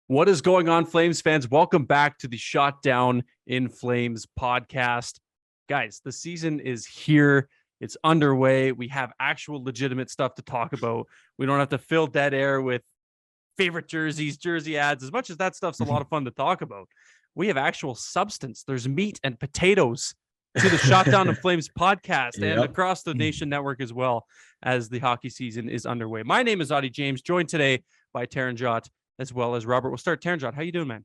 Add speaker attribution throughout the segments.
Speaker 1: What is going on, Flames fans? Welcome back to the Shot Down in Flames podcast. Guys, the season is here. It's underway. We have actual legitimate stuff to talk about. We don't have to fill dead air with favorite jerseys, jersey ads, as much as that stuff's a lot of fun to talk about. We have actual substance. There's meat and potatoes to the Shot Down in Flames podcast and across the Nation Network as well as the hockey season is underway. My name is Auddie James, joined today by Taranjot as well as Robert. We'll start. Taranjot, how you doing, man?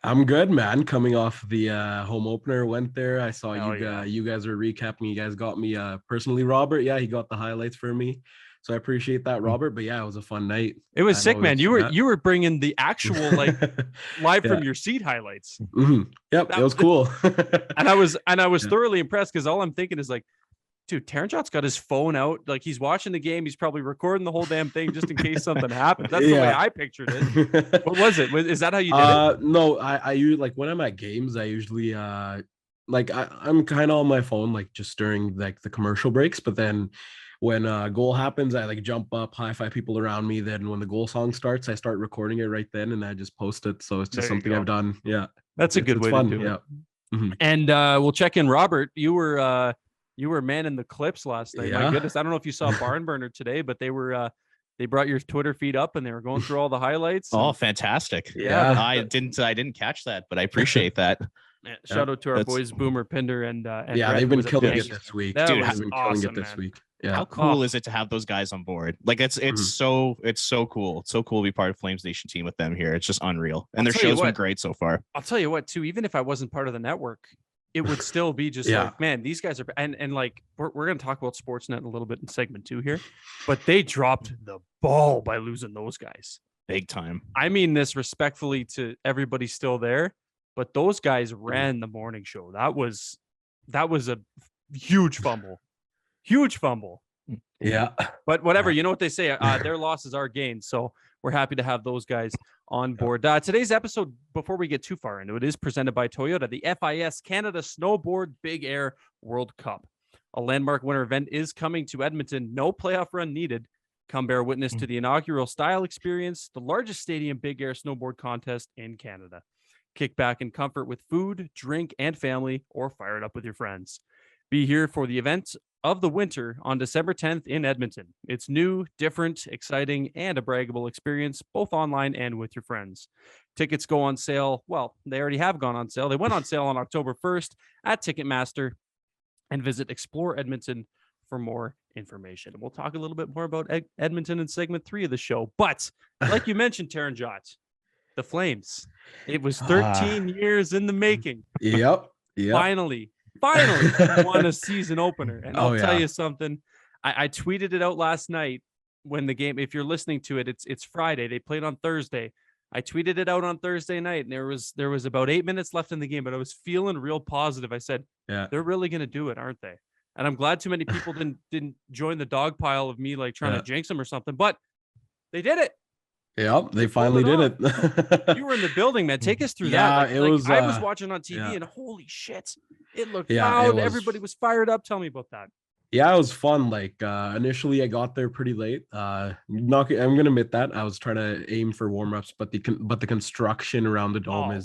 Speaker 2: I'm good, man. Coming off the home opener, went there. I saw you guys were recapping. You guys got me personally, Robert. Yeah, he got the highlights for me, so I appreciate that, Robert. But yeah, it was a fun night.
Speaker 1: It was sick, man. You were bringing the actual live from your seat highlights.
Speaker 2: Mm-hmm. Yep, it was cool.
Speaker 1: and I was thoroughly impressed because all I'm thinking is like, dude, Taranjot's got his phone out. Like, he's watching the game. He's probably recording the whole damn thing just in case something happens. That's the way I pictured it. What was it? Is that how you did it?
Speaker 2: No, I usually, like, when I'm at games, I usually, I'm kind of on my phone, like, just during, like, the commercial breaks. But then when a goal happens, I, like, jump up, high-five people around me. Then when the goal song starts, I start recording it right then, and I just post it. So it's just something I've done. Yeah.
Speaker 1: That's a good way to do it. Mm-hmm. And we'll check in. Robert, you were manning the clips last night. My goodness. I don't know if you saw Barn Burner today, but they brought your Twitter feed up and they were going through all the highlights.
Speaker 3: Oh, fantastic.
Speaker 1: Yeah.
Speaker 3: I didn't catch that, but I appreciate that.
Speaker 1: Shout out to our boys Boomer Pinder and
Speaker 2: yeah, they've been killing it this week.
Speaker 1: Dude,
Speaker 2: they've been killing it this week. Yeah.
Speaker 3: How cool is it to have those guys on board? Like it's so cool. It's so cool to be part of FlamesNation team with them here. It's just unreal. And their show's been great so far.
Speaker 1: I'll tell you what, too, even if I wasn't part of the network, it would still be just like, man, these guys are, and like, we're going to talk about Sportsnet a little bit in segment 2 here, but they dropped the ball by losing those guys.
Speaker 3: Big time.
Speaker 1: I mean this respectfully to everybody still there, but those guys ran the morning show. That was a huge fumble.
Speaker 2: Yeah.
Speaker 1: But whatever, you know what they say, their loss is our gain. So we're happy to have those guys on board. Today's episode, before we get too far into it, is presented by Toyota, the FIS Canada Snowboard Big Air World Cup. A landmark winter event is coming to Edmonton. No playoff run needed. Come bear witness to the inaugural style experience, the largest stadium big air snowboard contest in Canada. Kick back in comfort with food, drink, and family, or fire it up with your friends. Be here for the event of the winter on December 10th in Edmonton. It's new, different, exciting, and a braggable experience, both online and with your friends. Tickets go on sale. Well, they already have gone on sale. They went on sale on October 1st at Ticketmaster, and visit Explore Edmonton for more information. We'll talk a little bit more about Edmonton in segment 3 of the show. But like you mentioned, Taranjot, the Flames, it was 13 years in the making.
Speaker 2: Yep.
Speaker 1: Finally won a season opener. And I'll tell you something. I tweeted it out last night when the game, if you're listening to it, it's Friday. They played on Thursday. I tweeted it out on Thursday night, and there was about 8 minutes left in the game, but I was feeling real positive. I said, they're really going to do it, aren't they? And I'm glad too many people didn't join the dog pile of me like trying to jinx them or something, but they did it.
Speaker 2: Yep, they finally did it.
Speaker 1: You were in the building, man. Take us through that. I was watching on TV, and holy shit, it looked loud. Everybody was fired up. Tell me about that.
Speaker 2: Yeah, it was fun. Like initially, I got there pretty late. I'm gonna admit that I was trying to aim for warm-ups, but the construction around the dome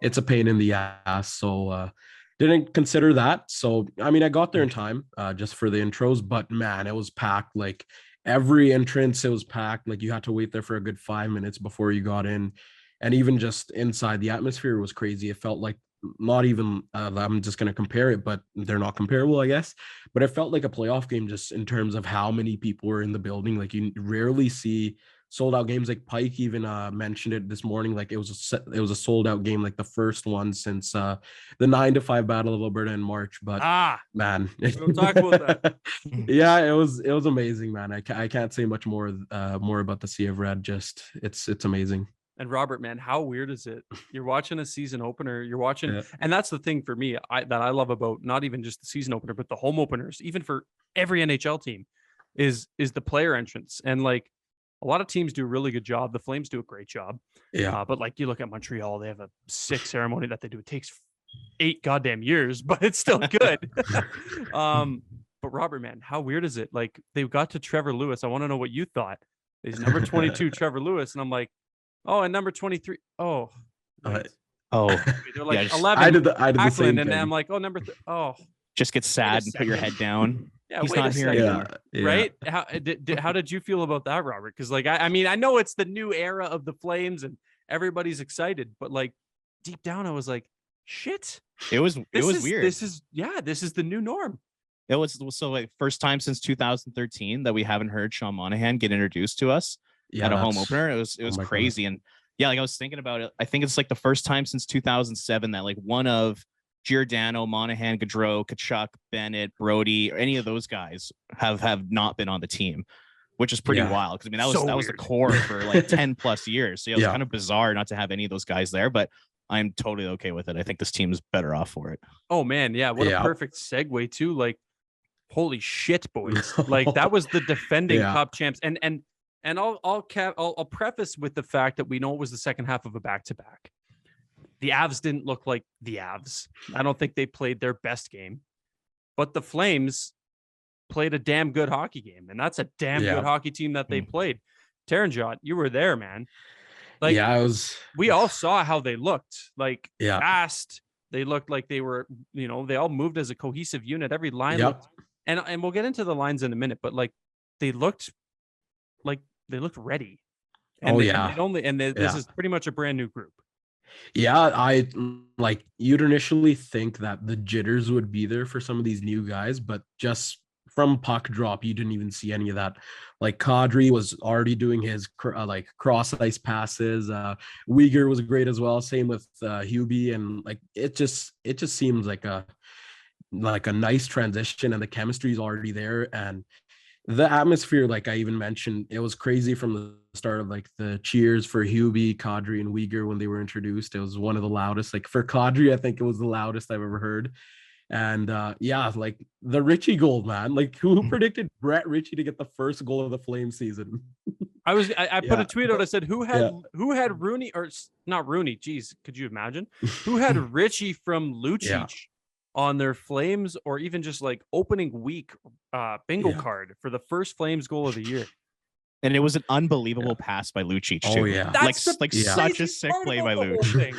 Speaker 2: it's a pain in the ass. So didn't consider that. So I mean, I got there in time just for the intros, but man, it was packed. Like every entrance, it was packed. Like you had to wait there for a good 5 minutes before you got in, and even just inside, the atmosphere was crazy. It felt like not even I'm just going to compare it, but they're not comparable, I guess, but it felt like a playoff game just in terms of how many people were in the building. Like you rarely see sold out games. Like Pike even mentioned it this morning, like it was a sold out game, like the first one since the 9-5 Battle of Alberta in March. But man,
Speaker 1: we'll talk about that.
Speaker 2: Yeah, it was amazing, man. I can't say much more about the Sea of Red. Just it's amazing.
Speaker 1: And Robert, man, how weird is it? You're watching a season opener. You're watching, and that's the thing for me that I love about not even just the season opener, but the home openers, even for every NHL team, is the player entrance. And like a lot of teams do a really good job. The Flames do a great job.
Speaker 2: Yeah.
Speaker 1: But like you look at Montreal, they have a sick ceremony that they do. It takes 8 goddamn years, but it's still good. But Robert, man, how weird is it? Like they got to Trevor Lewis. I want to know what you thought. He's number 22, Trevor Lewis, and I'm like, Oh, and number 23. Oh, wait.
Speaker 3: Oh,
Speaker 1: They're like
Speaker 3: yeah,
Speaker 1: 11.
Speaker 2: I did the same
Speaker 1: Ackland, and
Speaker 2: thing.
Speaker 1: then I'm like, oh, oh,
Speaker 3: just get sad and put your
Speaker 1: second.
Speaker 3: head down.
Speaker 1: yeah.
Speaker 3: He's
Speaker 1: wait
Speaker 3: not
Speaker 1: a
Speaker 3: here
Speaker 1: second.
Speaker 3: anymore.
Speaker 1: Right? How did you feel about that, Robert? Because like I mean, I know it's the new era of the Flames and everybody's excited, but like deep down, I was like, shit.
Speaker 3: It was weird.
Speaker 1: This is the new norm.
Speaker 3: It was so like first time since 2013 that we haven't heard Sean Monahan get introduced to us at a home opener. It was crazy. God. And yeah, like I was thinking about it. I think it's like the first time since 2007 that like one of Giordano, Monahan, Gaudreau, Tkachuk, Bennett, Brody, or any of those guys have not been on the team, which is pretty wild. Because I mean that was the core for like 10 plus years. So yeah, it was kind of bizarre not to have any of those guys there, but I'm totally okay with it. I think this team's better off for it.
Speaker 1: Oh man, yeah. What a perfect segue too. Like, holy shit, boys. Like that was the defending cup champs. And I'll preface with the fact that we know it was the second half of a back-to-back. The Avs didn't look like the Avs. I don't think they played their best game, but the Flames played a damn good hockey game, and that's a damn good hockey team that they played. Taranjot, you were there, man. Like, we all saw how they looked. Like, fast. They looked like they were, they all moved as a cohesive unit. Every line looked, and we'll get into the lines in a minute, but like they looked ready. And this is pretty much a brand new group.
Speaker 2: Yeah, I like you'd initially think that the jitters would be there for some of these new guys, but just from puck drop, you didn't even see any of that. Like Kadri was already doing his like cross ice passes. Uyghur was great as well. Same with Hubie, and like it just seems like a nice transition, and the chemistry is already there, and the atmosphere, like I even mentioned, it was crazy from the start of like the cheers for Hubie, Kadri, and Uyghur when they were introduced. It was one of the loudest. Like for Kadri, I think it was the loudest I've ever heard. And like the Ritchie goal, man. Like who predicted Brett Ritchie to get the first goal of the Flame season?
Speaker 1: I put a tweet out. I said, who had Rooney, or not Rooney? Geez, could you imagine? Who had Ritchie from Lucic on their Flames, or even just like opening week bingo card for the first Flames goal of the year?
Speaker 3: And it was an unbelievable pass by Lucic too.
Speaker 2: Oh yeah,
Speaker 3: like such a sick play by Lucic.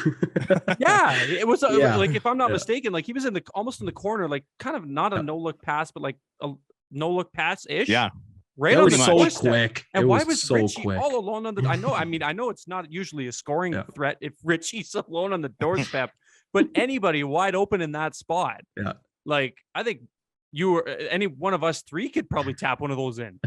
Speaker 1: It was like, if I'm not mistaken, like he was almost in the corner, like kind of not a no look pass, but like a no look pass ish.
Speaker 3: Yeah,
Speaker 1: right.
Speaker 2: It
Speaker 1: on
Speaker 2: was
Speaker 1: the
Speaker 2: so
Speaker 1: doorstep.
Speaker 2: quick.
Speaker 1: And why was Ritchie all alone on the? I know it's not usually a scoring threat if Ritchie's alone on the doorstep, but anybody wide open in that spot.
Speaker 2: Yeah,
Speaker 1: like I think any one of us three could probably tap one of those in.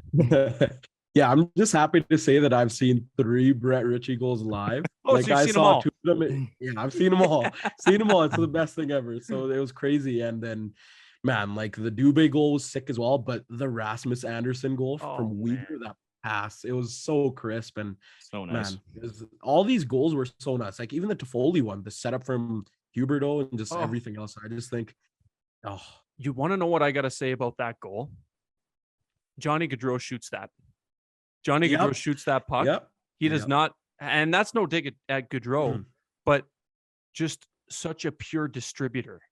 Speaker 2: Yeah, I'm just happy to say that I've seen 3 Brett Ritchie goals live.
Speaker 1: Oh, like so I saw
Speaker 2: 2 of them. Yeah, I've seen them all. It's the best thing ever. So it was crazy. And then, man, like the Dubé goal was sick as well. But the Rasmus Anderson goal from Uyghur, that pass, it was so crisp and
Speaker 3: so nice.
Speaker 2: Man, all these goals were so nice. Like even the Toffoli one, the setup from Huberdeau and just everything else. I just think,
Speaker 1: you want to know what I got to say about that goal? Johnny Gaudreau shoots that. Johnny Gaudreau shoots that puck. He does not, and that's no dig at Gaudreau, but just such a pure distributor.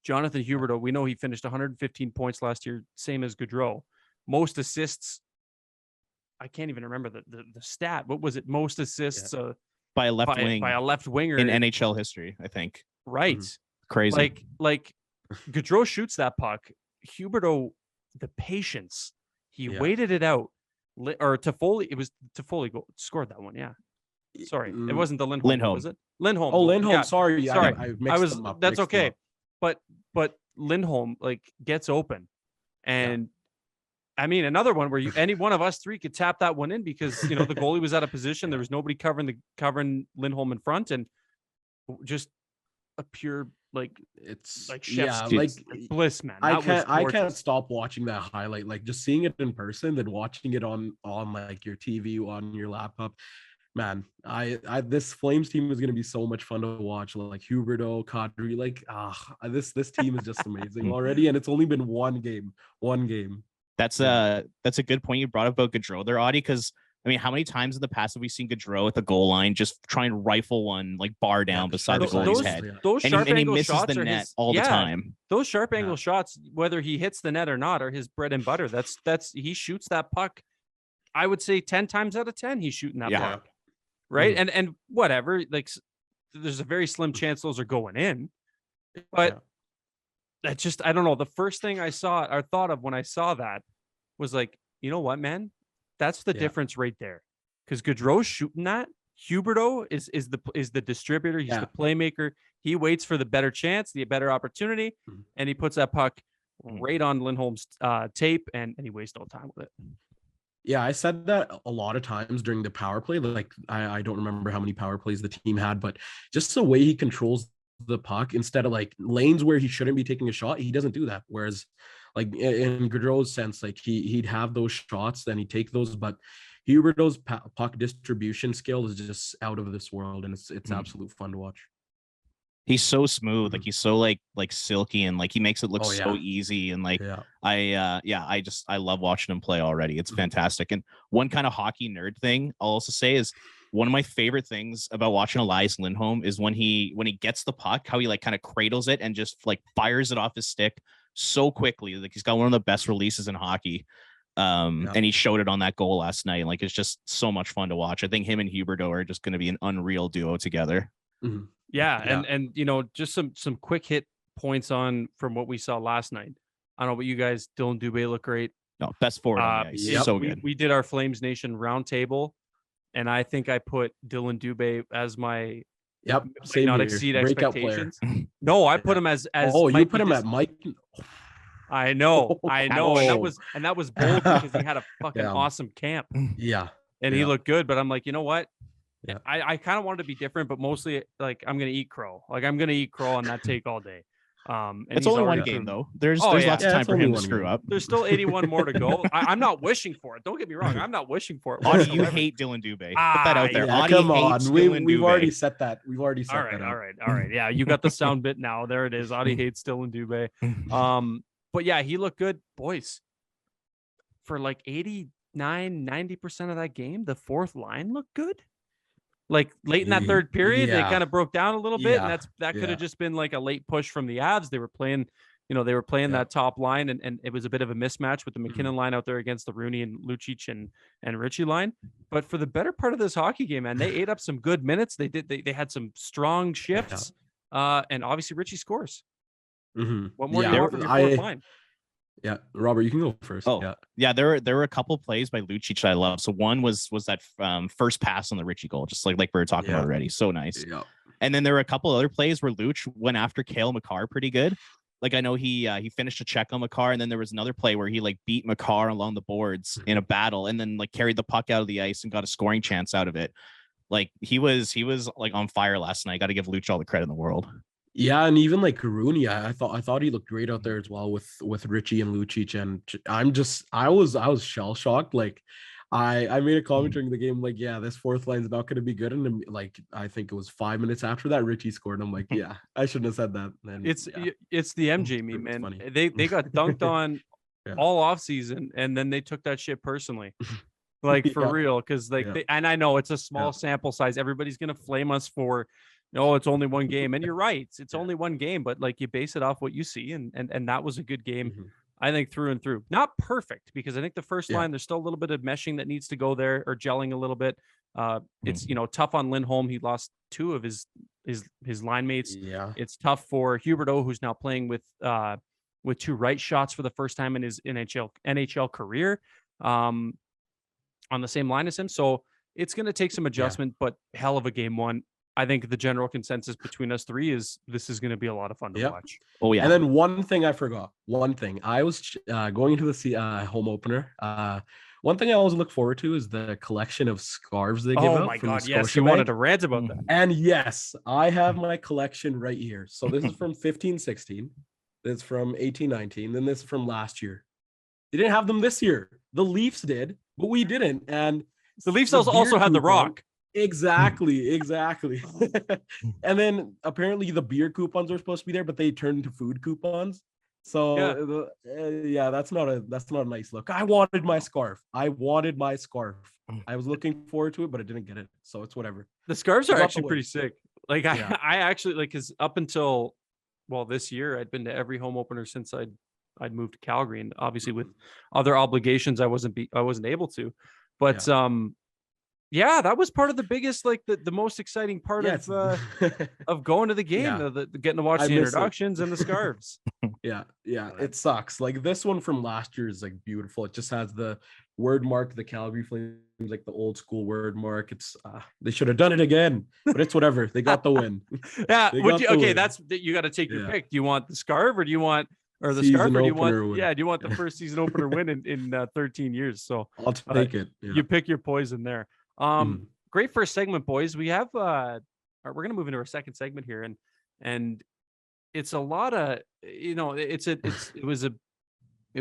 Speaker 1: Jonathan Huberdeau, we know he finished 115 points last year, same as Gaudreau. Most assists, I can't even remember the stat. What was it? Most assists
Speaker 3: by a left
Speaker 1: winger
Speaker 3: in NHL history, I think.
Speaker 1: Right.
Speaker 3: Crazy.
Speaker 1: Like Gaudreau shoots that puck. Huberdeau, the patience, he waited it out. Or Toffoli, it was Toffoli scored that one. Yeah, sorry, it wasn't the Lindholm. Was it Lindholm?
Speaker 2: Oh, Lindholm. Yeah. Sorry,
Speaker 1: I
Speaker 2: mixed them up.
Speaker 1: That's okay. But Lindholm like gets open, and I mean another one where any one of us three could tap that one in because the goalie was out of position. There was nobody covering Lindholm in front, and just a pure it's like chef's bliss, man.
Speaker 2: I can't stop watching that highlight, like just seeing it in person than watching it on like your TV on your laptop. Man, this Flames team is going to be so much fun to watch. Like Huberdeau, Kadri, like this team is just amazing already, and it's only been one game.
Speaker 3: That's a good point you brought up about Gaudreau there, Auddie, because I mean, how many times in the past have we seen Gaudreau at the goal line just try and rifle one like bar down beside the goalie's head?
Speaker 1: Those sharp angle
Speaker 3: misses
Speaker 1: shots
Speaker 3: the
Speaker 1: are
Speaker 3: net all the time.
Speaker 1: Those sharp angle shots, whether he hits the net or not, are his bread and butter. That's he shoots that puck. I would say 10 times out of 10 he's shooting that puck. right? And whatever, like there's a very slim chance those are going in, but that just, I don't know. The first thing I saw or thought of when I saw that was like, you know what, man, that's the difference right there. Because Gaudreau's shooting that. Huberdeau is the distributor. He's the playmaker. He waits for the better chance, the better opportunity, and he puts that puck right on Lindholm's tape, and he wastes no time with it.
Speaker 2: Yeah, I said that a lot of times during the power play. Like I don't remember how many power plays the team had, but just the way he controls the puck, instead of like lanes where he shouldn't be taking a shot, he doesn't do that. Whereas like in Gaudreau's sense, like he'd have those shots, then he'd take those, but Huberdeau's puck distribution skill is just out of this world, and it's absolute fun to watch.
Speaker 3: He's so smooth, like he's so like silky, and like he makes it look so easy, and like I love watching him play already. It's fantastic. And one kind of hockey nerd thing I'll also say is one of my favorite things about watching Elias Lindholm is when he gets the puck, how he like kind of cradles it and just like fires it off his stick so quickly. Like he's got one of the best releases in hockey. And he showed it on that goal last night. Like it's just so much fun to watch. I think him and Huberdeau are just going to be an unreal duo together.
Speaker 1: Yeah. And you know, just some quick hit points on from what we saw last night. I don't know about you guys. Dylan Dubé looked great.
Speaker 3: No, best forward on the ice. So good.
Speaker 1: We did our Flames Nation roundtable, and I think I put Dylan Dubé as my not exceed expectations. No, I put him as
Speaker 2: you put him at Mike.
Speaker 1: I know. And that was bold because he had a fucking awesome camp.
Speaker 2: Yeah.
Speaker 1: And he looked good, but I'm like, you know what? Yeah. I kind of wanted to be different, but mostly like I'm gonna eat crow. Like I'm gonna eat crow on that take all day. And
Speaker 3: it's only one game though. There's lots of time for him to screw up.
Speaker 1: There's still 81 more to go. I'm not wishing for it. Don't get me wrong. I'm not wishing for it.
Speaker 3: Auddie, you hate Dylan Dubé. Put that out there. Auddie
Speaker 2: come
Speaker 3: hates
Speaker 2: on.
Speaker 3: Dylan
Speaker 2: We've
Speaker 3: Dubé.
Speaker 2: already set that. We've already set that.
Speaker 1: All right. Yeah, you got the sound bit now. There it is. Auddie hates Dylan Dubé. But yeah, he looked good, boys. For like 89-90% of that game, the fourth line looked good. Like late in that third period, they kind of broke down a little bit, and that could have just been like a late push from the Avs. They were playing, that top line, and it was a bit of a mismatch with the McKinnon line out there against the Rooney and Lucic and Richie line. But for the better part of this hockey game, man, they ate up some good minutes. They had some strong shifts, and obviously Richie scores. What more do you want from your fourth line?
Speaker 2: Yeah, Robert, you can go first.
Speaker 3: Yeah. There were a couple plays by Lucic that I love. So one was that first pass on the Richie goal, just like we were talking about already. So nice. Yeah. And then there were a couple other plays where Luch went after Cale Makar pretty good. Like I know he finished a check on Makar, and then there was another play where he like beat Makar along the boards in a battle, and then like carried the puck out of the ice and got a scoring chance out of it. Like he was like on fire last night. Got to give Luch all the credit in the world.
Speaker 2: Yeah, and even like Rooney, I thought he looked great out there as well with Richie and Lucic, and I was shell shocked. Like I made a comment during the game, like, yeah, this fourth line's not going to be good, and then, like I think it was 5 minutes after that Richie scored. I'm like, yeah, I shouldn't have said that. And
Speaker 1: it's the MJ meme, man. Funny. They got dunked on all off season, and then they took that shit personally. Like for real, because and I know it's a small sample size. Everybody's gonna flame us for. No, it's only one game, and you're right. It's only one game, but like you base it off what you see, and that was a good game, I think, through and through. Not perfect, because I think the first line there's still a little bit of meshing that needs to go there, or gelling a little bit. It's tough on Lindholm. He lost two of his line mates. Yeah, it's tough for Huberdeau, who's now playing with two right shots for the first time in his NHL career, on the same line as him. So it's going to take some adjustment, but hell of a game one. I think the general consensus between us three is this is going to be a lot of fun to watch.
Speaker 2: Oh yeah. And then one thing I forgot. I was going into the home opener. One thing I always look forward to is the collection of scarves they give out.
Speaker 1: Oh my God, yes, you wanted to rant about that.
Speaker 2: And yes, I have my collection right here. So this is from 15-16. This is from 18-19. Then this is from last year. They didn't have them this year. The Leafs did, but we didn't. And
Speaker 1: the Leafs also had the Rock.
Speaker 2: Exactly. And then apparently the beer coupons are supposed to be there, but they turned into food coupons. So that's not a nice look. I wanted my scarf. I was looking forward to it, but I didn't get it. So it's whatever.
Speaker 1: The scarves are actually pretty sick. Like I actually like, because up until this year I'd been to every home opener since I'd moved to Calgary, and obviously with other obligations I wasn't able to. But Yeah, that was part of the biggest, like the most exciting part of going to the game,
Speaker 2: Yeah.
Speaker 1: the getting to watch
Speaker 2: I
Speaker 1: the
Speaker 2: miss it.
Speaker 1: introductions and the scarves.
Speaker 2: Yeah, it sucks. Like this one from last year is like beautiful. It just has the word mark, the Calgary Flames, like the old school word mark. It's they should have done it again, but it's whatever. They got the win.
Speaker 1: Yeah,
Speaker 2: They
Speaker 1: would
Speaker 2: got
Speaker 1: you?
Speaker 2: the
Speaker 1: Okay,
Speaker 2: win.
Speaker 1: that's you got to take your
Speaker 2: Yeah.
Speaker 1: pick. Do you want the scarf or do you want the
Speaker 2: Season
Speaker 1: scarf or do you want
Speaker 2: opener win.
Speaker 1: do you want the first season opener win in 13 years? So
Speaker 2: I'll take it. Yeah.
Speaker 1: you pick your poison there. Great first segment, boys. We have we're gonna move into our second segment here, and it's a lot of it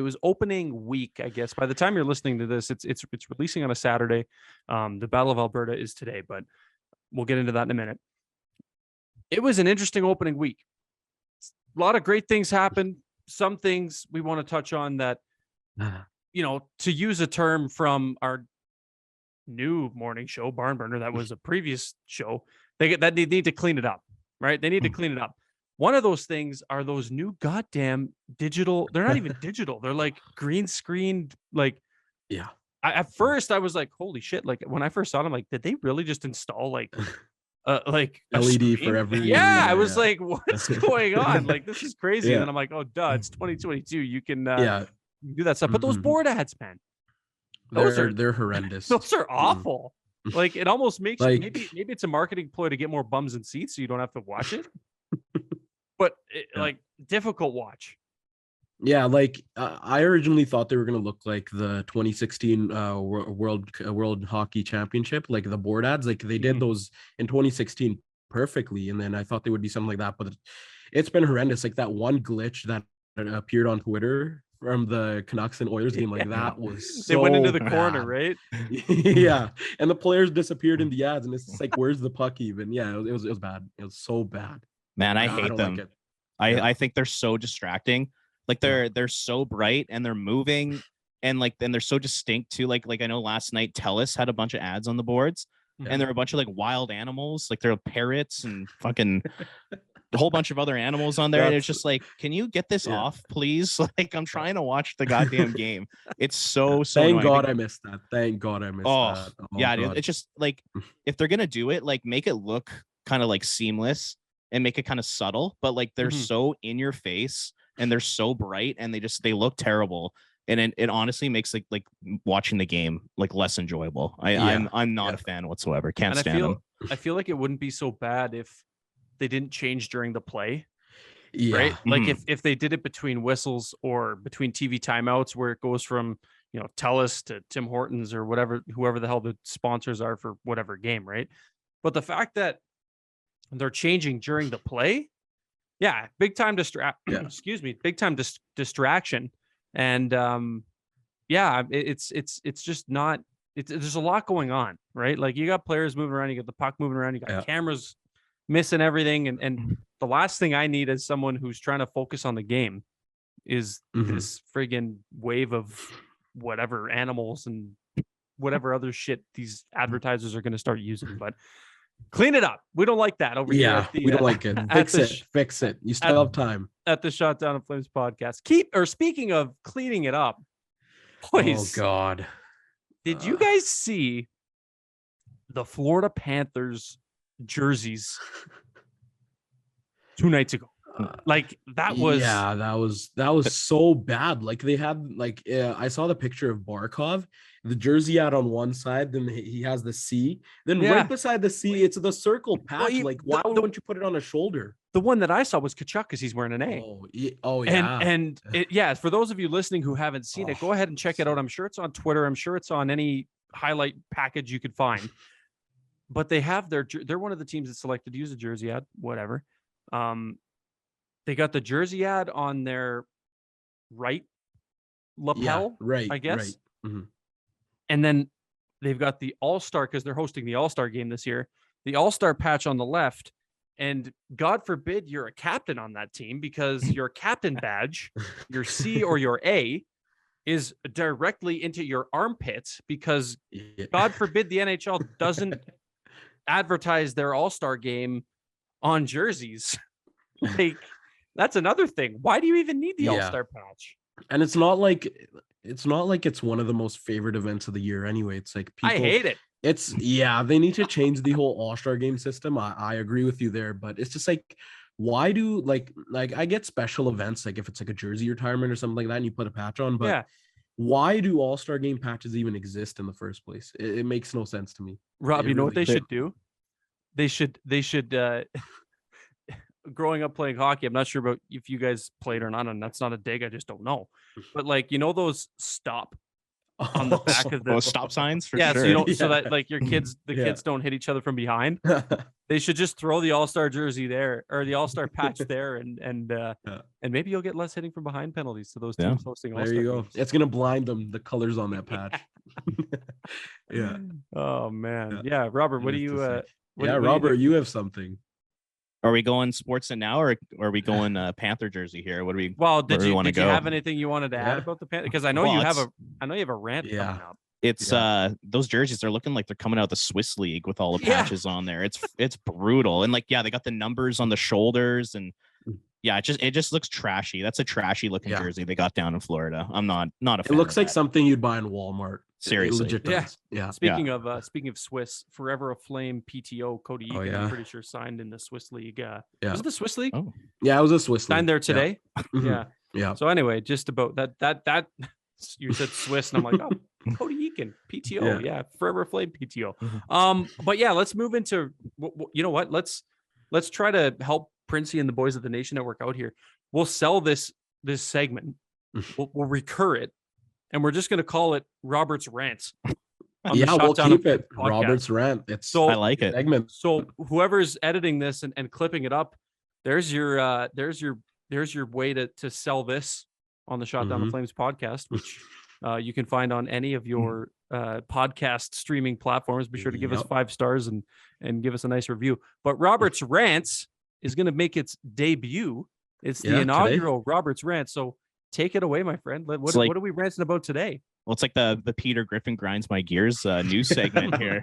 Speaker 1: was opening week, I guess. By the time you're listening to this, it's releasing on a Saturday. The Battle of Alberta is today, but we'll get into that in a minute. It was an interesting opening week. A lot of great things happened. Some things we want to touch on that, to use a term from our new morning show, Barn Burner, that was a previous show, they need to clean it up, right? They need to clean it up. One of those things are those new goddamn digital. They're not even digital. They're like green screened. Like,
Speaker 2: yeah.
Speaker 1: At first, I was like, "Holy shit!" Like when I first saw them, like, did they really just install like
Speaker 2: LED for every?
Speaker 1: Yeah, I was like, "What's going on? Like, this is crazy." And then I'm like, "Oh, duh! It's 2022. You can do that stuff." But those board ads, man,
Speaker 2: they're horrendous.
Speaker 1: Those are awful. Like it almost makes maybe it's a marketing ploy to get more bums and seats, so you don't have to watch it. But like difficult watch.
Speaker 2: Yeah, like I originally thought they were gonna look like the 2016 World Hockey Championship, like the board ads. Like they did those in 2016 perfectly, and then I thought they would be something like that. But it's been horrendous. Like that one glitch that appeared on Twitter from the Canucks and Oilers game, like that was so
Speaker 1: they went into the
Speaker 2: bad.
Speaker 1: corner, right?
Speaker 2: Yeah, and the players disappeared in the ads, and it's like, where's the puck even? Yeah, it was bad. It was so bad.
Speaker 3: Man, I hate
Speaker 2: don't
Speaker 3: them.
Speaker 2: like it.
Speaker 3: I think they're so distracting. Like they're so bright and they're moving and they're so distinct too. Like I know last night TELUS had a bunch of ads on the boards and there were a bunch of like wild animals, like there are parrots and fucking a whole bunch of other animals on there. And it's just like, can you get this off, please? Like I'm trying to watch the goddamn game. It's so
Speaker 2: Thank
Speaker 3: annoying.
Speaker 2: God I missed that. Thank God I missed that. Oh,
Speaker 3: yeah,
Speaker 2: God.
Speaker 3: it's just like if they're gonna do it, like make it look kind of like seamless and make it kind of subtle, but like they're so in your face and they're so bright and they look terrible. And it honestly makes like watching the game like less enjoyable. I'm not a fan whatsoever. Can't stand them.
Speaker 1: I feel like it wouldn't be so bad if they didn't change during the play.
Speaker 2: Yeah.
Speaker 1: Right? Like if they did it between whistles or between TV timeouts where it goes from, TELUS to Tim Hortons or whoever the hell the sponsors are for whatever game, right? But the fact that they're changing during the play, big time big time distraction. And it's just not. There's a lot going on, right? Like you got players moving around, you got the puck moving around, you got cameras missing everything, and the last thing I need as someone who's trying to focus on the game is this friggin' wave of whatever animals and whatever other shit these advertisers are going to start using, but. Clean it up. We don't like that over here.
Speaker 2: We don't like it. Fix it. You still have time.
Speaker 1: At the Shutdown of Flames podcast. Speaking of cleaning it up, boys.
Speaker 2: Oh God.
Speaker 1: Did you guys see the Florida Panthers jerseys 2 nights ago? Like that was
Speaker 2: that was so bad. Like they had I saw the picture of Barkov, the jersey out on one side, then he has the C, then right beside the C it's the circle patch. Why wouldn't you put it on a shoulder?
Speaker 1: The one that I saw was Kachuk because he's wearing an A.
Speaker 2: Oh yeah.
Speaker 1: And for those of you listening who haven't seen it, go ahead and check it out. I'm sure it's on Twitter. I'm sure it's on any highlight package you could find. But they have they're one of the teams that selected to use a jersey ad, whatever. They got the jersey ad on their right lapel, I guess.
Speaker 2: Right.
Speaker 1: And then they've got the All-Star, because they're hosting the All-Star game this year, the All-Star patch on the left. And God forbid you're a captain on that team, because your captain badge, your C or your A, is directly into your armpits, because God forbid the NHL doesn't advertise their All-Star game on jerseys. Like, that's another thing. Why do you even need the All-Star patch?
Speaker 2: And it's not like it's one of the most favorite events of the year anyway. It's like
Speaker 1: I hate it.
Speaker 2: They need to change the whole All-Star game system. I agree with you there, but it's just like, why do like I get special events, like if it's like a jersey retirement or something like that and you put a patch on, but why do All-Star game patches even exist in the first place? It makes no sense to me.
Speaker 1: Rob, you know what they should do? They should growing up playing hockey, I'm not sure about if you guys played or not, and that's not a dig, I just don't know. But like, you know, those stop on the back of the
Speaker 3: stop signs for
Speaker 1: sure.
Speaker 3: So
Speaker 1: you don't so that like your kids kids don't hit each other from behind. They should just throw the All-Star jersey there, or the All-Star patch there, and maybe you'll get less hitting from behind penalties to those teams hosting All-Star
Speaker 2: there you go
Speaker 1: games.
Speaker 2: It's gonna blind them, the colors on that patch.
Speaker 1: Oh man. Robert, what do you
Speaker 2: Robert, you have something.
Speaker 3: Are we going Sportsnet now, or are we going Panther jersey here? What do we?
Speaker 1: Well, did you
Speaker 3: want to go?
Speaker 1: Have anything you wanted to add about the Panther? Because I know you have a rant coming up.
Speaker 3: It's those jerseys are looking like they're coming out of the Swiss League with all the patches on there. It's brutal, and like they got the numbers on the shoulders, and it just looks trashy. That's a trashy looking jersey they got down in Florida. I'm not a fan.
Speaker 2: It looks like something you'd buy in Walmart.
Speaker 3: Seriously.
Speaker 1: Speaking of Swiss, Forever a Flame PTO Cody Eakin, I'm pretty sure signed in the Swiss League. Was it the Swiss League?
Speaker 3: Oh.
Speaker 2: Yeah, it was a Swiss League.
Speaker 1: Signed there today.
Speaker 2: Yeah.
Speaker 1: So anyway, just about that you said Swiss, and I'm like, oh, Cody Eakin PTO. Forever a Flame PTO. But let's move into you know what? Let's try to help Princey and the boys of the Nation Network out here. We'll sell this segment. We'll recur it. And we're just going to call it Robert's Rants.
Speaker 2: We'll keep it podcast. Robert's Rant.
Speaker 3: I like it.
Speaker 2: Segment.
Speaker 1: So whoever's editing this and clipping it up, there's your way to sell this on the Shot Down the Flames podcast, which you can find on any of your podcast streaming platforms. Be sure to give us 5 stars and give us a nice review. But Robert's Rants is going to make its debut. It's the inaugural today. Robert's Rant. So take it away, my friend. What are we ranting about today?
Speaker 3: Well, it's like the Peter Griffin grinds my gears news segment here.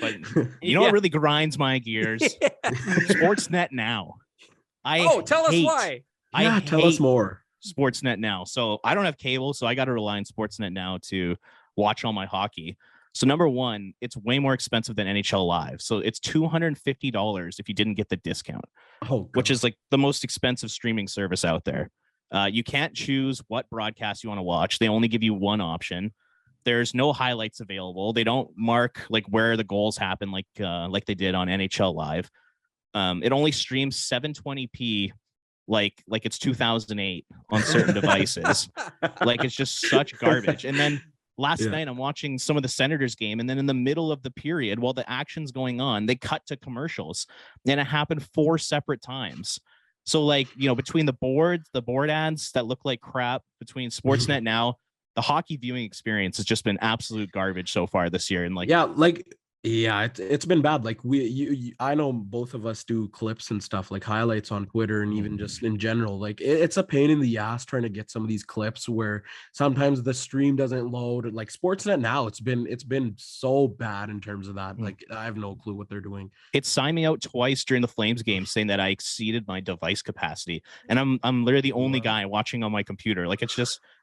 Speaker 3: But you know what really grinds my gears? Sportsnet Now.
Speaker 1: Tell us why.
Speaker 2: Tell us more.
Speaker 3: Sportsnet Now. So I don't have cable, so I got to rely on Sportsnet Now to watch all my hockey. So number one, it's way more expensive than NHL Live. So it's $250 if you didn't get the discount, which is like the most expensive streaming service out there. You can't choose what broadcast you want to watch. They only give you one option. There's no highlights available. They don't mark like where the goals happen, like they did on NHL Live. It only streams 720p, like it's 2008 on certain devices. Like it's just such garbage. And then last night I'm watching some of the Senators game, and then in the middle of the period, while the action's going on, they cut to commercials, and it happened 4 separate times. So like, between the board ads that look like crap, between Sportsnet Now, the hockey viewing experience has just been absolute garbage so far this year. And
Speaker 2: it's been bad. Like I know both of us do clips and stuff, like highlights on Twitter, and even just in general, like it's a pain in the ass trying to get some of these clips where sometimes the stream doesn't load. Like Sportsnet Now, it's been so bad in terms of that. Like I have no clue what they're doing.
Speaker 3: It signed me out twice during the Flames game saying that I exceeded my device capacity, and I'm literally the only guy watching on my computer. Like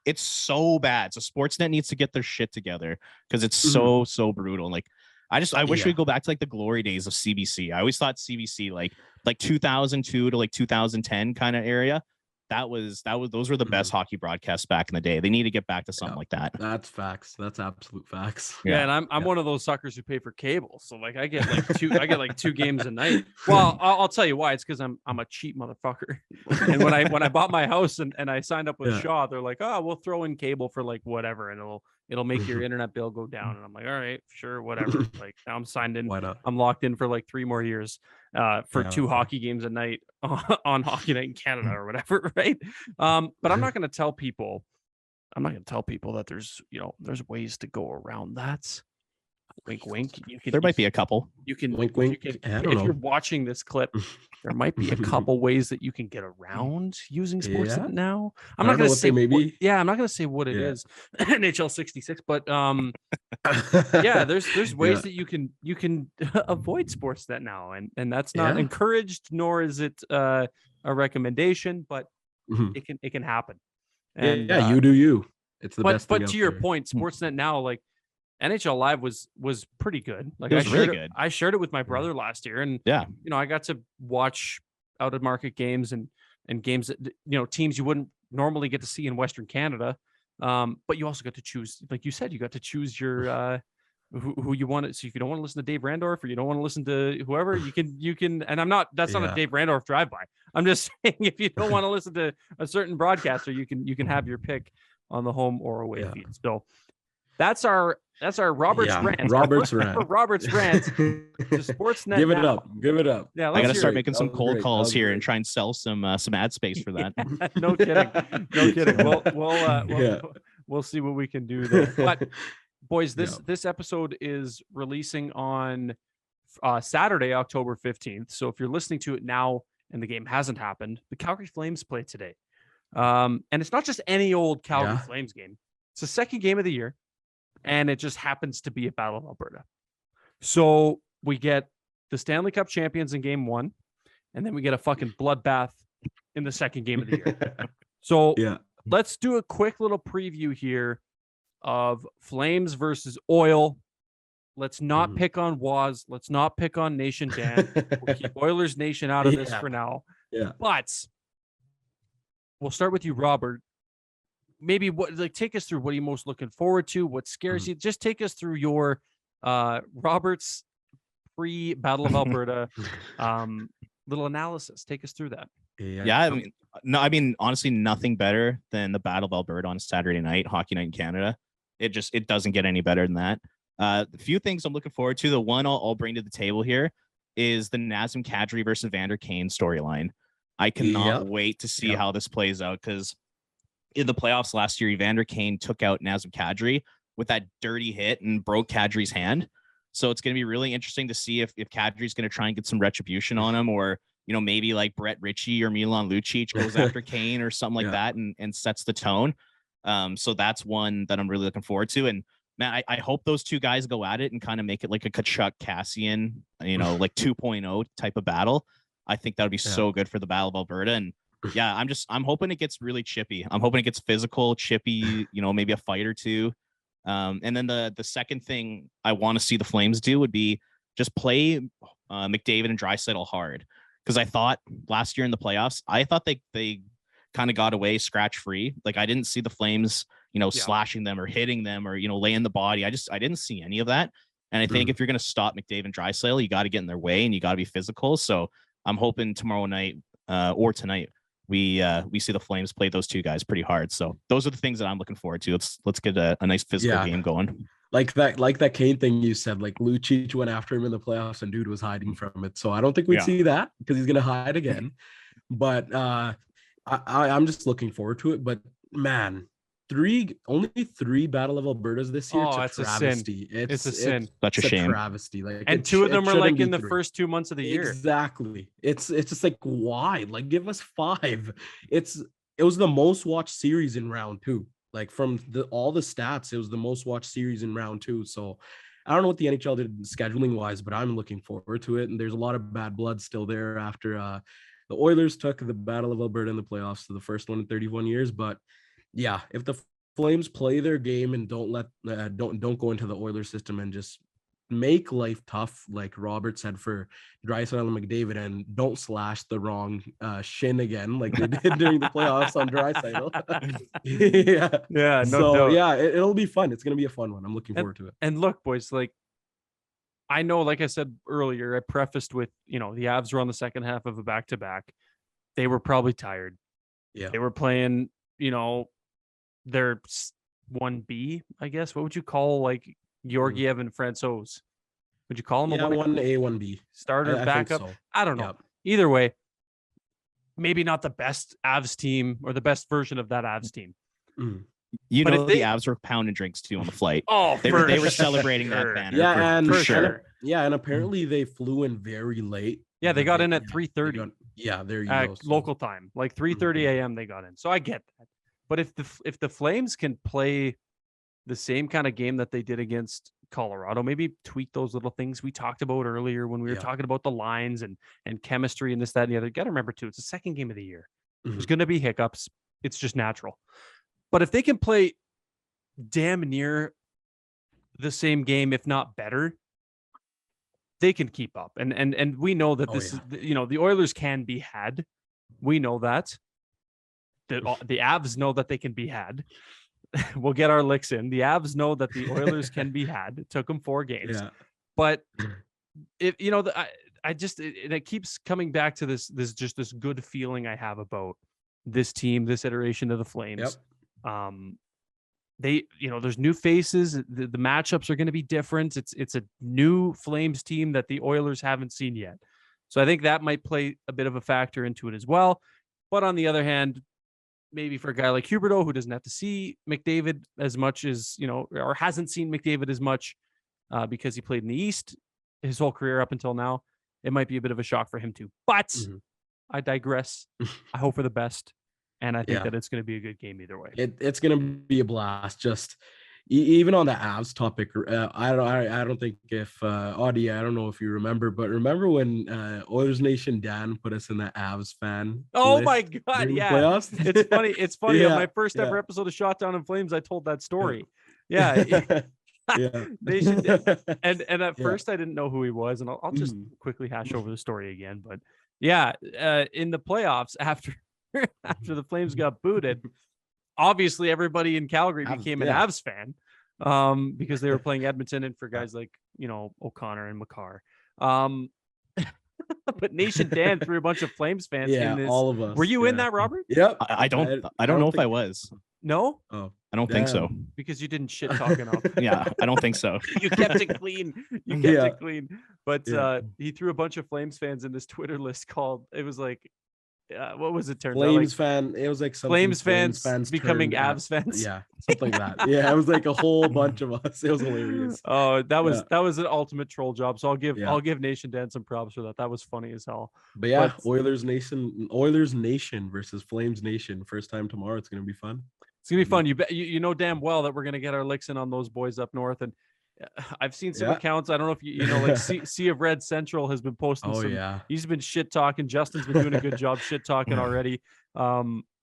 Speaker 3: it's so bad. So Sportsnet needs to get their shit together, because it's so brutal. Like I wish we'd go back to like the glory days of CBC. I always thought CBC like 2002 to like 2010 kind of area. Those were the best hockey broadcasts back in the day. They need to get back to something like that.
Speaker 2: That's facts. That's absolute facts.
Speaker 1: Yeah, and I'm one of those suckers who pay for cable. So like I get like 2 games a night. Well, I'll tell you why. It's because I'm a cheap motherfucker. And when I bought my house and I signed up with Shaw, they're like, oh, we'll throw in cable for like whatever, and it'll make your internet bill go down. And I'm like, all right, sure, whatever. Like now I'm signed in. Why not? I'm locked in for like 3 more years for 2 hockey games a night on Hockey Night in Canada or whatever, right? But I'm not going to tell people that there's ways to go around that. Wink, wink.
Speaker 3: There might be a couple.
Speaker 1: You can
Speaker 2: wink, wink.
Speaker 1: If you're watching this clip, there might be a couple ways that you can get around using Sportsnet Now. I'm not going to say maybe. I'm not going to say what it is. NHL 66, but there's ways that you can avoid Sportsnet Now, and that's not encouraged, nor is it a recommendation, but it can happen. And
Speaker 2: yeah, you do you. It's the best thing
Speaker 1: But
Speaker 2: out
Speaker 1: to your
Speaker 2: there.
Speaker 1: point, Sportsnet now, like NHL Live was pretty good. Like
Speaker 3: It was really good.
Speaker 1: I shared it with my brother last year, and
Speaker 3: Yeah.
Speaker 1: I got to watch out of market games and games that teams you wouldn't normally get to see in Western Canada. But you also got to choose, like you said, you got to choose your who you want it. So if you don't want to listen to Dave Randorf or you don't want to listen to whoever, you can. And that's not a Dave Randorf drive by. I'm just saying, if you don't want to listen to a certain broadcaster, you can have your pick on the home or away feed. So that's our Robert's rant.
Speaker 2: Robert's rant.
Speaker 1: Robert's rant. To Sportsnet.
Speaker 2: Give it
Speaker 1: now.
Speaker 2: up. Give it up.
Speaker 1: Yeah,
Speaker 3: I got to start
Speaker 2: great.
Speaker 3: making
Speaker 2: That
Speaker 3: some
Speaker 2: was
Speaker 3: cold
Speaker 2: great.
Speaker 3: calls
Speaker 2: That was
Speaker 3: here
Speaker 2: great.
Speaker 3: and try and sell some ad space for that.
Speaker 1: No kidding. No kidding. We'll see what we can do there. But boys, this episode is releasing on Saturday, October 15th. So if you're listening to it now and the game hasn't happened, the Calgary Flames play today. And it's not just any old Calgary Flames game. It's the second game of the year, and it just happens to be at Battle of Alberta. So we get the Stanley Cup champions in game one, and then we get a fucking bloodbath in the second game of the year. So let's do a quick little preview here of Flames versus Oil. Let's not pick on Waz. Let's not pick on Nation Dan. We'll keep Oilers Nation out of this for now.
Speaker 2: Yeah.
Speaker 1: But we'll start with you, Robert. Maybe take us through what are you most looking forward to? What scares you? Just take us through your Robert's pre-Battle of Alberta little analysis. Take us through that.
Speaker 3: Yeah, I mean, honestly, nothing better than the Battle of Alberta on Saturday night, Hockey Night in Canada. It doesn't get any better than that. A few things I'm looking forward to. The one I'll bring to the table here is the Nazem Kadri versus Vander Kane storyline. I cannot wait to see how this plays out, because in the playoffs last year, Evander Kane took out Nazem Kadri with that dirty hit and broke Kadri's hand. So it's going to be really interesting to see if Kadri's going to try and get some retribution on him, or maybe like Brett Ritchie or Milan Lucic goes after Kane or something like that and sets the tone. So that's one that I'm really looking forward to. And man, I hope those two guys go at it and kind of make it like a Tkachuk Cassian, like 2.0 type of battle. I think that would be so good for the Battle of Alberta. And yeah, I'm hoping it gets really chippy. I'm hoping it gets physical, chippy, maybe a fight or two. And then the second thing I want to see the Flames do would be just play McDavid and Draisaitl hard. Because I thought last year in the playoffs, I thought they kind of got away scratch free. Like I didn't see the Flames, slashing them or hitting them or, laying the body. I didn't see any of that. And I think if you're going to stop McDavid and Draisaitl, you got to get in their way and you got to be physical. So I'm hoping tomorrow night or tonight, we see the Flames play those two guys pretty hard. So those are the things that I'm looking forward to. Let's get a nice physical game going.
Speaker 2: Like that Kane thing you said, like Lucic went after him in the playoffs and dude was hiding from it. So I don't think we'd see that because he's going to hide again. But I'm just looking forward to it. But man, only three Battle of Albertas this year.
Speaker 1: Oh,
Speaker 2: it's a travesty.
Speaker 1: It's a sin.
Speaker 3: Such a shame.
Speaker 2: Travesty. Like,
Speaker 1: and two of them are like in the first 2 months of the year.
Speaker 2: Exactly. It's just like, why? Like, give us 5. It was the most watched series in round 2. Like from all the stats, it was the most watched series in round 2. So I don't know what the NHL did scheduling wise, but I'm looking forward to it. And there's a lot of bad blood still there after the Oilers took the Battle of Alberta in the playoffs, to the first one in 31 years. But yeah, if the Flames play their game and don't go into the Oilers system and just make life tough, like Robert said, for Draisaitl and McDavid, and don't slash the wrong shin again like they did during the playoffs on Draisaitl.
Speaker 1: No
Speaker 2: so
Speaker 1: doubt.
Speaker 2: yeah, it'll be fun. It's gonna be a fun one. I'm looking forward to it.
Speaker 1: And look, boys, like I know, like I said earlier, I prefaced with the Avs were on the second half of a back-to-back. They were probably tired.
Speaker 2: Yeah,
Speaker 1: they were playing their 1B, I guess. What would you call like Georgiev and Francouz? Would you call them a
Speaker 2: 1A, 1B
Speaker 1: starter, backup?
Speaker 2: So.
Speaker 1: I don't know.
Speaker 2: Yep.
Speaker 1: Either way, maybe not the best Avs team or the best version of that Avs team.
Speaker 3: The Avs were pounding drinks too on the flight.
Speaker 1: Oh,
Speaker 3: they were celebrating that banner.
Speaker 2: Yeah,
Speaker 3: for sure.
Speaker 2: And apparently they flew in very late.
Speaker 1: Yeah, they got in at 3:30.
Speaker 2: Yeah, there you go.
Speaker 1: Local time, like 3:30 a.m. They got in. So I get that. But if the Flames can play the same kind of game that they did against Colorado, maybe tweak those little things we talked about earlier when we were talking about the lines and chemistry and this, that, and the other. You got to remember too, it's the second game of the year. There's going to be hiccups. It's just natural. But if they can play damn near the same game, if not better, they can keep up. And we know that the Oilers can be had. We know that. The Avs know that they can be had. We'll get our licks in. The Avs know that the Oilers can be had. It took them 4 games. Yeah. But if it keeps coming back to this good feeling I have about this team, this iteration of the Flames. Yep. There's new faces. The matchups are going to be different. It's a new Flames team that the Oilers haven't seen yet. So I think that might play a bit of a factor into it as well. But on the other hand, maybe for a guy like Huberdeau, who doesn't have to see McDavid as much as, or hasn't seen McDavid as much because he played in the East his whole career up until now, it might be a bit of a shock for him too. But I digress. I hope for the best. And I think that it's going to be a good game either way.
Speaker 2: It's going to be a blast. Just even on the Avs topic, I don't think if Auddie, I don't know if you remember, but remember when Oilers Nation Dan put us in the Avs fan?
Speaker 1: Oh my God, yeah.
Speaker 2: Playoffs?
Speaker 1: It's funny. It's funny. On my first ever episode of Shot Down in Flames, I told that story. Yeah. Nation, and at first I didn't know who he was, and I'll just quickly hash over the story again. But yeah, in the playoffs after the Flames got booted, obviously everybody in Calgary became an Avs fan because they were playing Edmonton, and for guys like O'Connor and Makar. But Nation Dan threw a bunch of Flames fans in this.
Speaker 2: All of us.
Speaker 1: Were you in that, Robert?
Speaker 2: Yep.
Speaker 3: I don't know if I was.
Speaker 1: No?
Speaker 2: Oh.
Speaker 3: I don't think so.
Speaker 1: Because you didn't shit talk enough.
Speaker 3: Yeah, I don't think so.
Speaker 1: You kept it clean. It clean. But he threw a bunch of Flames fans in this Twitter list called, it was like, what was it?
Speaker 2: Flames fan. It was like
Speaker 1: Flames fans becoming Avs fans.
Speaker 2: Yeah, something like that. Yeah, it was like a whole bunch of us. It was hilarious.
Speaker 1: Oh, that was an ultimate troll job. So I'll give Nation Dan some props for that. That was funny as hell.
Speaker 2: But Oilers Nation versus Flames Nation. First time tomorrow. It's gonna be fun.
Speaker 1: It's gonna be fun. You know damn well that we're gonna get our licks in on those boys up north, and I've seen some accounts. I don't know if you know, like Sea of Red Central has been posting he's been shit talking. Justin's been doing a good job shit talking already.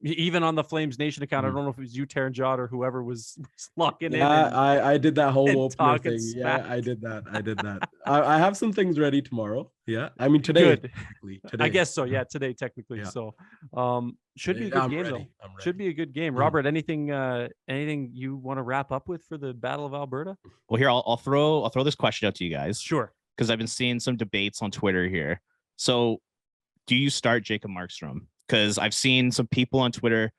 Speaker 1: Even on the Flames Nation account, I don't know if it was you, Taranjot, or whoever was locking in.
Speaker 2: I did that whole opener thing.
Speaker 1: Smack.
Speaker 2: Yeah, I did that. I have some things ready tomorrow. Yeah, I mean today. Today.
Speaker 1: I guess so. Yeah, today technically. Yeah. So, should be a good game though. Should be a good game. Robert, anything you want to wrap up with for the Battle of Alberta?
Speaker 3: Well, here I'll throw this question out to you guys.
Speaker 1: Sure.
Speaker 3: Because I've been seeing some debates on Twitter here. So, do you start Jacob Markstrom? Because I've seen some people on Twitter.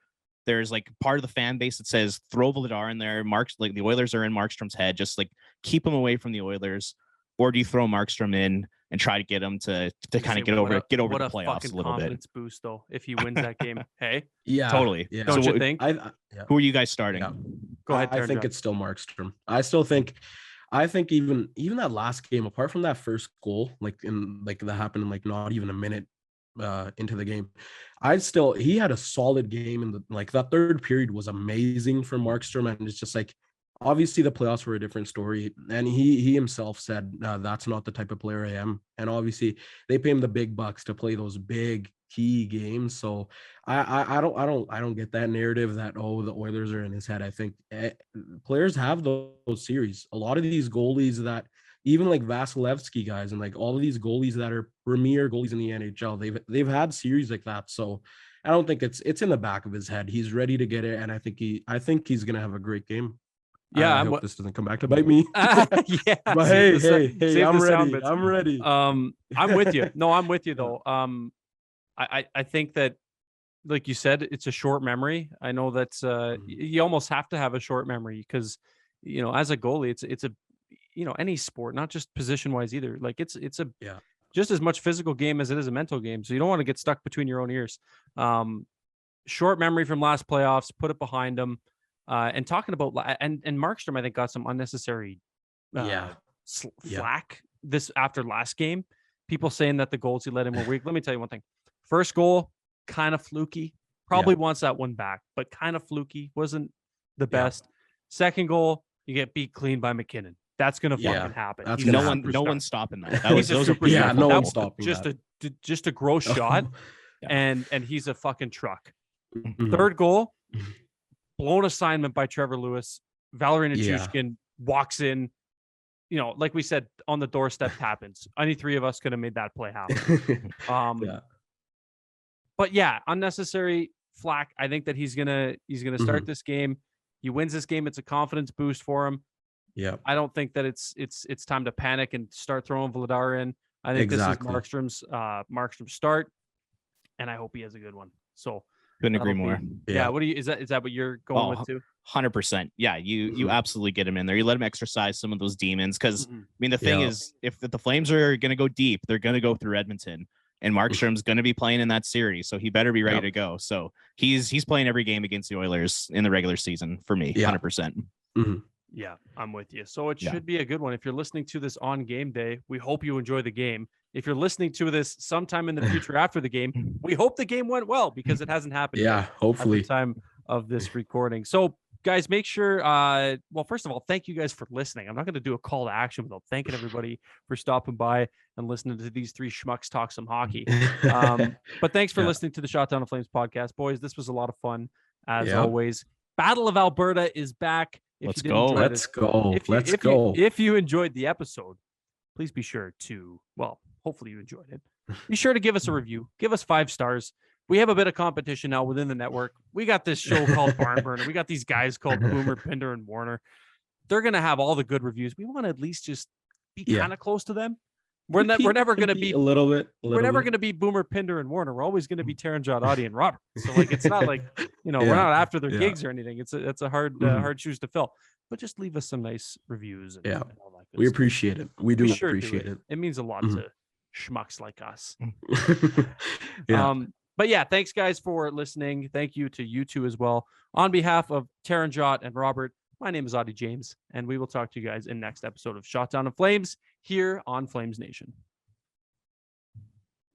Speaker 3: There's like part of the fan base that says throw Vladar in there. Like the Oilers are in Markstrom's head. Just like keep him away from the Oilers. Or do you throw Markstrom in and try to get him to kind of get over the playoffs a little bit?
Speaker 1: Boost though if he wins that game. Hey,
Speaker 2: yeah,
Speaker 3: totally.
Speaker 1: Yeah. Don't you think?
Speaker 3: Who are you guys starting?
Speaker 2: Yeah.
Speaker 1: Go ahead.
Speaker 2: I think it's still Markstrom. I think even that last game, apart from that first goal, that happened in not even a minute into the game, he had a solid game, and that third period was amazing for Markstrom, and it's just obviously the playoffs were a different story, and he himself said that's not the type of player I am, and obviously they pay him the big bucks to play those big key games. So I don't get that narrative that the Oilers are in his head. I think players have those series. A lot of these goalies that even Vasilevsky guys and all of these goalies that are premier goalies in the NHL, they've had series like that. So I don't think it's in the back of his head. He's ready to get it, and I think he's gonna have a great game.
Speaker 1: Yeah,
Speaker 2: I hope this doesn't come back to bite me.
Speaker 1: Yeah,
Speaker 2: but hey, I'm ready. I'm ready.
Speaker 1: I'm with you. No, I'm with you though. I think that, like you said, it's a short memory. I know that's you almost have to have a short memory because as a goalie, it's a any sport, not just position wise either. It's a just as much physical game as it is a mental game. So you don't want to get stuck between your own ears. Short memory from last playoffs, put it behind them. And talking about and Markstrom, I think got some unnecessary flack this after last game. People saying that the goals he let in were weak. Let me tell you one thing. First goal, kind of fluky. Probably wants that one back, but kind of fluky. Wasn't the best. Second goal, you get beat clean by McKinnon. That's gonna fucking happen.
Speaker 3: No one's stopping that.
Speaker 2: No one's stopping that.
Speaker 1: Just a gross shot, and he's a fucking truck. Third goal. blown assignment by Trevor Lewis. Valerina Chushkin walks in, like we said, on the doorstep happens. Any three of us could have made that play happen. But yeah, unnecessary flack. I think that he's gonna start this game. He wins this game. It's a confidence boost for him.
Speaker 2: Yeah.
Speaker 1: I don't think that it's time to panic and start throwing Vladar in. I think this is Markstrom's start, and I hope he has a good one. So
Speaker 3: couldn't agree more.
Speaker 1: Yeah. What do you is that what you're going with too?
Speaker 3: 100%. Yeah, you absolutely get him in there. You let him exercise some of those demons because I mean the thing is, if the Flames are going to go deep, they're going to go through Edmonton, and Markstrom's going to be playing in that series, so he better be ready to go. So he's playing every game against the Oilers in the regular season for me. 100%.
Speaker 1: Yeah, I'm with you. So it should be a good one. If you're listening to this on game day, we hope you enjoy the game. If you're listening to this sometime in the future after the game, we hope the game went well because it hasn't happened yet
Speaker 2: hopefully
Speaker 1: at the time of this recording. So guys, make sure, well, first of all, thank you guys for listening. I'm not going to do a call to action without thanking everybody for stopping by and listening to these three schmucks talk some hockey. But thanks for listening to the Shotdown of Flames podcast. Boys, this was a lot of fun, as always. Battle of Alberta is back.
Speaker 3: Let's go.
Speaker 1: If you enjoyed the episode, please be sure to, well, hopefully you enjoyed it. Be sure to give us a review. Give us 5 stars. We have a bit of competition now within the network. We got this show called Barn Burner. We got these guys called Boomer, Pinder, and Warner. They're going to have all the good reviews. We want to at least just be kind of close to them. We're never going to be
Speaker 2: a little bit.
Speaker 1: We're never going to be Boomer, Pinder, and Warner. We're always going to be Taranjot, Auddie, and Robert. So like, it's not like, we're not after their gigs or anything. It's a hard shoes to fill. But just leave us some nice reviews. And all that good
Speaker 2: we
Speaker 1: stuff.
Speaker 2: Appreciate it. We do appreciate it.
Speaker 1: It means a lot to schmucks like us. But yeah, thanks guys for listening. Thank you to you two as well. On behalf of Taranjot and Robert, my name is Auddie James, and we will talk to you guys in next episode of Shotdown of Flames here on Flames Nation.